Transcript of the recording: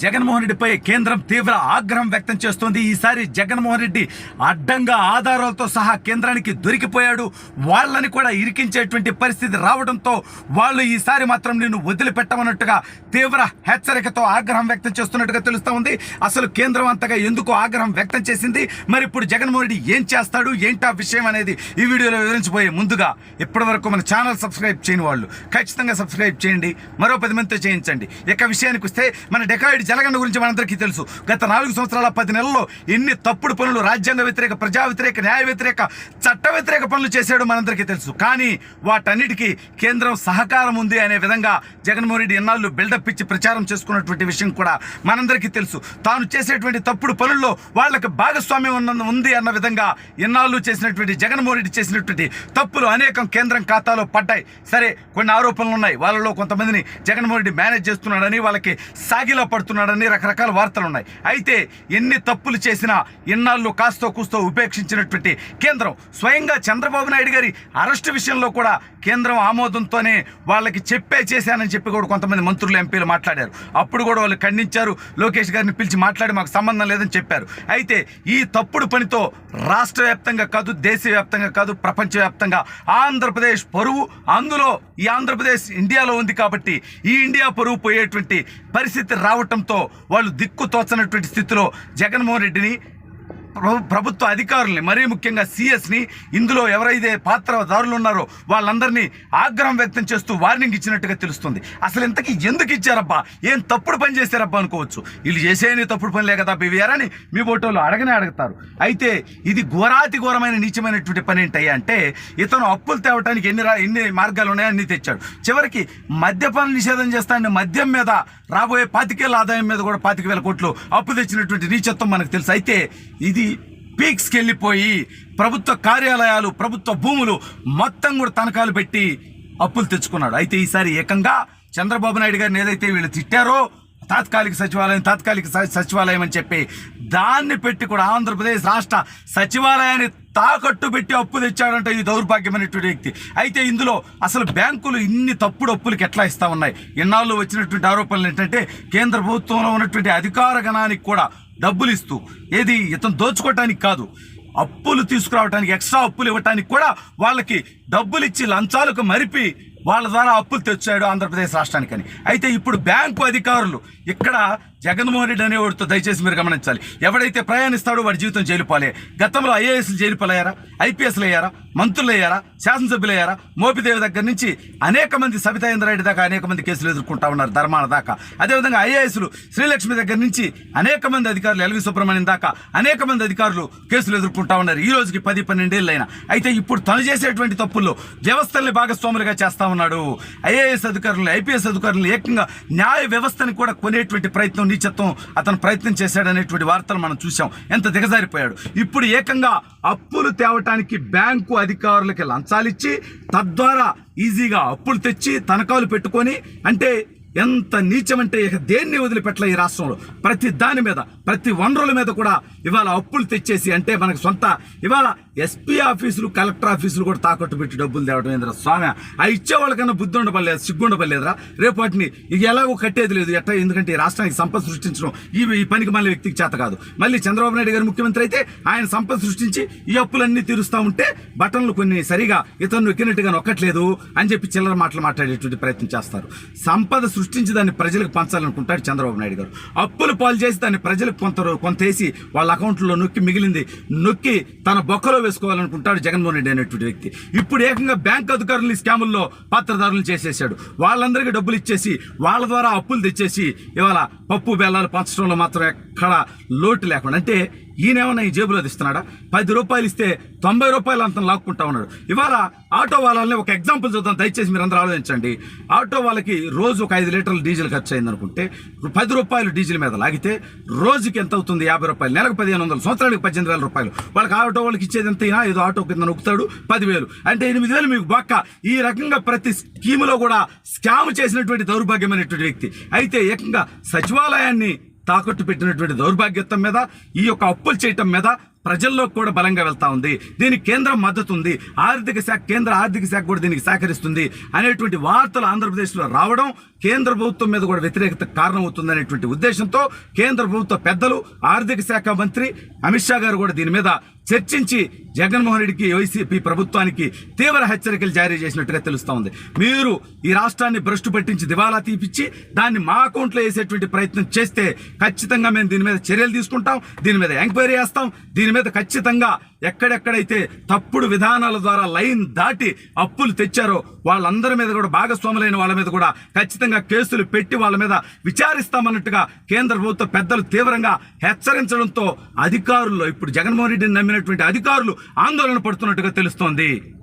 జగన్మోహన్ రెడ్డిపై కేంద్రం తీవ్ర ఆగ్రహం వ్యక్తం చేస్తోంది. ఈసారి జగన్మోహన్ రెడ్డి అడ్డంగా ఆధారాలతో సహా కేంద్రానికి దొరికిపోయాడు. వాళ్ళని కూడా ఇరికించేటువంటి పరిస్థితి రావడంతో వాళ్ళు ఈసారి మాత్రం నిన్ను వదిలిపెట్టమన్నట్టుగా తీవ్ర హెచ్చరికతో ఆగ్రహం వ్యక్తం చేస్తున్నట్టుగా తెలుస్తూ ఉంది. అసలు కేంద్రం అంతగా ఎందుకు ఆగ్రహం వ్యక్తం చేసింది, మరి ఇప్పుడు జగన్మోహన్ రెడ్డి ఏం చేస్తాడు, ఏంటా విషయం అనేది ఈ వీడియోలో వివరించబోయే ముందుగా ఇప్పటి వరకు మన ఛానల్ సబ్స్క్రైబ్ చేయని వాళ్ళు ఖచ్చితంగా సబ్స్క్రైబ్ చేయండి, మరో 10 మందితో చేయించండి. ఇక విషయానికి వస్తే మన డెకాయిడ్ జలగండ గురించి మనందరికీ తెలుసు. గత 4 సంవత్సరాల 10 నెలల్లో ఎన్ని తప్పుడు పనులు, రాజ్యాంగ వ్యతిరేక, ప్రజా వ్యతిరేక, న్యాయ వ్యతిరేక, చట్ట వ్యతిరేక పనులు చేశాడు మనందరికీ తెలుసు. కానీ వాటన్నిటికీ కేంద్రం సహకారం ఉంది అనే విధంగా జగన్మోహన్ రెడ్డి ఎన్నాళ్ళు బిల్డప్ ఇచ్చి ప్రచారం చేసుకున్నటువంటి విషయం కూడా మనందరికీ తెలుసు. తాను చేసేటువంటి తప్పుడు పనుల్లో వాళ్ళకి భాగస్వామ్యం ఉంది అన్న విధంగా ఎన్నాళ్ళు చేసినటువంటి జగన్మోహన్ రెడ్డి చేసినటువంటి తప్పులు అనేకం కేంద్రం ఖాతాలో పడ్డాయి. సరే, కొన్ని ఆరోపణలు ఉన్నాయి. వాళ్ళలో కొంతమందిని జగన్మోహన్ రెడ్డి మేనేజ్ చేస్తున్నాడని, వాళ్ళకి సాగిలా పడుతున్నాడని రకరకాల వార్తలు ఉన్నాయి. అయితే ఎన్ని తప్పులు చేసినా ఎన్నాళ్ళు కాస్తో కూస్తో ఉపేక్షించినటువంటి కేంద్రం స్వయంగా చంద్రబాబు నాయుడు గారి అరెస్టు విషయంలో కూడా కేంద్రం ఆమోదంతోనే వాళ్ళకి చేశానని చెప్పి కూడా కొంతమంది మంత్రులు, ఎంపీలు మాట్లాడారు. అప్పుడు కూడా వాళ్ళు ఖండించారు. లోకేష్ గారిని పిలిచి మాట్లాడి మాకు సంబంధం లేదని చెప్పారు. అయితే ఈ తప్పుడు పనితో రాష్ట్ర వ్యాప్తంగా కాదు, దేశవ్యాప్తంగా కాదు, ప్రపంచవ్యాప్తంగా ఆంధ్రప్రదేశ్ పరువు, అందులో ఈ ఆంధ్రప్రదేశ్ ఇండియాలో ఉంది కాబట్టి ఈ ఇండియా పరువు పోయేటువంటి పరిస్థితి రావటంతో వాళ్ళు దిక్కు తోచనటువంటి స్థితిలో జగన్మోహన్ రెడ్డిని, ప్రభుత్వ అధికారుల్ని, మరీ ముఖ్యంగా సిఎస్ని, ఇందులో ఎవరైతే పాత్రదారులు ఉన్నారో వాళ్ళందరినీ ఆగ్రహం వ్యక్తం చేస్తూ వార్నింగ్ ఇచ్చినట్టుగా తెలుస్తుంది. అసలు ఇంతకీ ఎందుకు ఇచ్చారబ్బా, ఏం తప్పుడు పని చేశారబ్బా అనుకోవచ్చు. వీళ్ళు చేసేని తప్పుడు పనిలే కదా బీవీఆర్ అని మీ ఓటోళ్ళు అడగతారు. అయితే ఇది ఘోరాతి ఘోరమైన నీచమైనటువంటి పని ఏంటయ్యా అంటే, ఇతను అప్పులు తేవటానికి ఎన్ని మార్గాలు ఉన్నాయో అన్ని తెచ్చాడు. చివరికి మద్యపాన నిషేధం చేస్తానని మద్యం మీద రాబోయే 25,000 ఆదాయం మీద కూడా 25,000 కోట్లు అప్పు తెచ్చినటువంటి నీచత్వం మనకు తెలుసు. అయితే ఇది పీక్స్కి వెళ్ళిపోయి ప్రభుత్వ కార్యాలయాలు, ప్రభుత్వ భూములు మొత్తం కూడా తనఖాలు పెట్టి అప్పులు తెచ్చుకున్నాడు. అయితే ఈసారి ఏకంగా చంద్రబాబు నాయుడు గారిని ఏదైతే వీళ్ళు తిట్టారో తాత్కాలిక సచివాలయం అని చెప్పి దాన్ని పెట్టి కూడా ఆంధ్రప్రదేశ్ రాష్ట్ర సచివాలయాన్ని తాకట్టు పెట్టి అప్పు తెచ్చాడంటే ఈ దౌర్భాగ్యమైనటువంటి వ్యక్తి. అయితే ఇందులో అసలు బ్యాంకులు ఇన్ని తప్పుడు అప్పులకి ఎట్లా ఇస్తా ఉన్నాయి? ఎన్నాళ్ళు వచ్చినటువంటి ఆరోపణలు ఏంటంటే కేంద్ర ప్రభుత్వంలో ఉన్నటువంటి అధికార గణానికి కూడా డబ్బులు ఇస్తూ, ఏది ఇతను దోచుకోవటానికి కాదు, అప్పులు తీసుకురావడానికి, ఎక్స్ట్రా అప్పులు ఇవ్వటానికి కూడా వాళ్ళకి డబ్బులు ఇచ్చి లంచాలకు మరిపి వాళ్ళ ద్వారా అప్పులు తెచ్చాడు ఆంధ్రప్రదేశ్ రాష్ట్రానికని. అయితే ఇప్పుడు బ్యాంకు అధికారులు ఇక్కడ జగన్మోహన్ రెడ్డి అనేవాడితో దయచేసి మీరు గమనించాలి. ఎవడైతే ప్రయాణిస్తాడో వాడి జీవితం జైలు పాలే. గతంలో ఐఏఎస్లు జైలు పాలయ్యారా, ఐపీఎస్లు అయ్యారా, మంత్రులు అయ్యారా, శాసనసభ్యులు అయ్యారా, మోపిదేవి దగ్గర నుంచి అనేక మంది, సబితా ఇంద్రారెడ్డి దాకా అనేక మంది కేసులు ఎదుర్కొంటా ఉన్నారు, ధర్మాన దాకా. అదేవిధంగా ఐఏఎస్లు శ్రీలక్ష్మి దగ్గర నుంచి అనేక మంది అధికారులు, ఎల్వి సుబ్రహ్మణ్యం దాకా అనేక మంది అధికారులు కేసులు ఎదుర్కొంటా ఉన్నారు. ఈ రోజుకి 10-12 ఏళ్ళైనా. అయితే ఇప్పుడు తను చేసేటువంటి తప్పుల్లో వ్యవస్థల్ని భాగస్వాములుగా చేస్తా ఉన్నాడు. ఐఏఎస్ అధికారులు, ఐపీఎస్ అధికారులు, ఏకంగా న్యాయ వ్యవస్థని కూడా కొనేటువంటి ప్రయత్నం, నీచత్వం అతను ప్రయత్నం చేశాడనేటువంటి వార్తలు మనం చూసాం. ఎంత దిగజారిపోయాడు. ఇప్పుడు ఏకంగా అప్పులు తేవటానికి బ్యాంకు అధికారులకి లంచాలిచ్చి తద్వారా ఈజీగా అప్పులు తెచ్చి తనఖాలు పెట్టుకొని, అంటే ఎంత నీచమంటే ఇక దేన్ని వదిలిపెట్టలే ఈ రాష్ట్రంలో. ప్రతి దాని మీద, ప్రతి వనరుల మీద కూడా ఇవాళ అప్పులు తెచ్చేసి, అంటే మనకు సొంత ఇవాళ ఎస్పీ ఆఫీసులు, కలెక్టర్ ఆఫీసులు కూడా తాకట్టు పెట్టి డబ్బులు తేవడం ఏంద్రా స్వామి. ఆ ఇచ్చేవాళ్ళకన్నా బుద్ధి ఉండబడలేదు, సిగ్గుండబడలేదురా. రేపు వాటిని ఇక ఎలాగో కట్టేది లేదు ఎట్లా. ఎందుకంటే ఈ రాష్ట్రానికి సంపద సృష్టించడం ఈ పనికి మళ్ళీ వ్యక్తికి చేత కాదు. మళ్ళీ చంద్రబాబు నాయుడు గారు ముఖ్యమంత్రి అయితే ఆయన సంపద సృష్టించి ఈ అప్పులన్నీ తీరుస్తూ ఉంటే బటన్లు కొన్ని సరిగా ఇతను ఎక్కినట్టుగా నొక్కట్లేదు అని చెప్పి చిల్లర మాటలు మాట్లాడేటువంటి ప్రయత్నం చేస్తారు. సంపద సృష్టించి దాన్ని ప్రజలకు పంచాలనుకుంటాడు చంద్రబాబు నాయుడు గారు. అప్పులు పాలు చేసి దాన్ని ప్రజలకు కొంత వేసి వాళ్ళ అకౌంట్లో మిగిలింది నొక్కి తన బొక్కలో వేసుకోవాలనుకుంటాడు జగన్మోహన్ రెడ్డి అనేటువంటి వ్యక్తి. ఇప్పుడు ఏకంగా బ్యాంక్ అధికారులు ఈ స్కాముల్లో పాత్రదారులు చేసేసాడు. వాళ్ళందరికీ డబ్బులు ఇచ్చేసి వాళ్ళ ద్వారా అప్పులు తెచ్చేసి ఇవాళ పప్పు బెల్లాలు పంచడంలో మాత్రం ఎక్కడ లోటు లేకుండా, అంటే ఈయనేమన్నా ఈ జేబులో తీస్తున్నాడా? 10 రూపాయలు ఇస్తే 90 రూపాయలు అంత లాక్కుంటా ఉన్నాడు. ఇవాళ ఆటో వాళ్ళని ఒక ఎగ్జాంపుల్ చూద్దాం, దయచేసి మీరు అందరూ ఆలోచించండి. ఆటో వాళ్ళకి రోజు ఒక 5 లీటర్లు డీజిల్ ఖర్చు అయింది అనుకుంటే 10 రూపాయలు డీజిల్ మీద లాగితే రోజుకి ఎంత అవుతుంది? 50 రూపాయలు. నెలకు 1,500, సంవత్సరానికి 18,000 రూపాయలు. వాళ్ళకి ఆటో వాళ్ళకి ఇచ్చేది ఎంతైనా, ఏదో ఆటో కింద నొక్కుతాడు 10,000, అంటే 8,000 మీకు బొక్క. ఈ రకంగా ప్రతి స్కీములో కూడా స్కామ్ చేసినటువంటి దౌర్భాగ్యమైనటువంటి వ్యక్తి. అయితే ఏకంగా సచివాలయాన్ని తాకట్టు పెట్టినటువంటి దౌర్భాగ్యత్వం మీద, ఈ యొక్క అప్పులు చేయటం మీద ప్రజల్లో కూడా బలంగా వెళ్తా ఉంది. దీనికి కేంద్రం మద్దతు ఉంది, కేంద్ర ఆర్థిక శాఖ కూడా దీనికి సహకరిస్తుంది అనేటువంటి వార్తలు ఆంధ్రప్రదేశ్లో రావడం కేంద్ర ప్రభుత్వం మీద కూడా వ్యతిరేకత కారణమవుతుంది అనేటువంటి ఉద్దేశంతో కేంద్ర ప్రభుత్వ పెద్దలు, ఆర్థిక శాఖ మంత్రి అమిత్ షా గారు కూడా దీని మీద చర్చించి జగన్మోహన్ రెడ్డికి, వైసీపీ ప్రభుత్వానికి తీవ్ర హెచ్చరికలు జారీ చేసినట్టుగా తెలుస్తా ఉంది. మీరు ఈ రాష్ట్రాన్ని భ్రష్టు పట్టించి దివాలా తీపిచ్చి దాన్ని మా అకౌంట్లో వేసేటువంటి ప్రయత్నం చేస్తే ఖచ్చితంగా మేము దీని మీద చర్యలు తీసుకుంటాం, దీని మీద ఎంక్వైరీ చేస్తాం. దీని మీద ఖచ్చితంగా ఎక్కడెక్కడైతే తప్పుడు విధానాల ద్వారా లైన్ దాటి అప్పులు తెచ్చారో వాళ్ళందరి మీద కూడా, భాగస్వాములైన వాళ్ళ మీద కూడా ఖచ్చితంగా కేసులు పెట్టి వాళ్ళ మీద విచారిస్తామన్నట్టుగా కేంద్ర ప్రభుత్వ పెద్దలు తీవ్రంగా హెచ్చరించడంతో అధికారుల్లో, ఇప్పుడు జగన్మోహన్ రెడ్డిని నమ్మినటువంటి అధికారులు ఆందోళన పడుతున్నట్టుగా తెలుస్తోంది.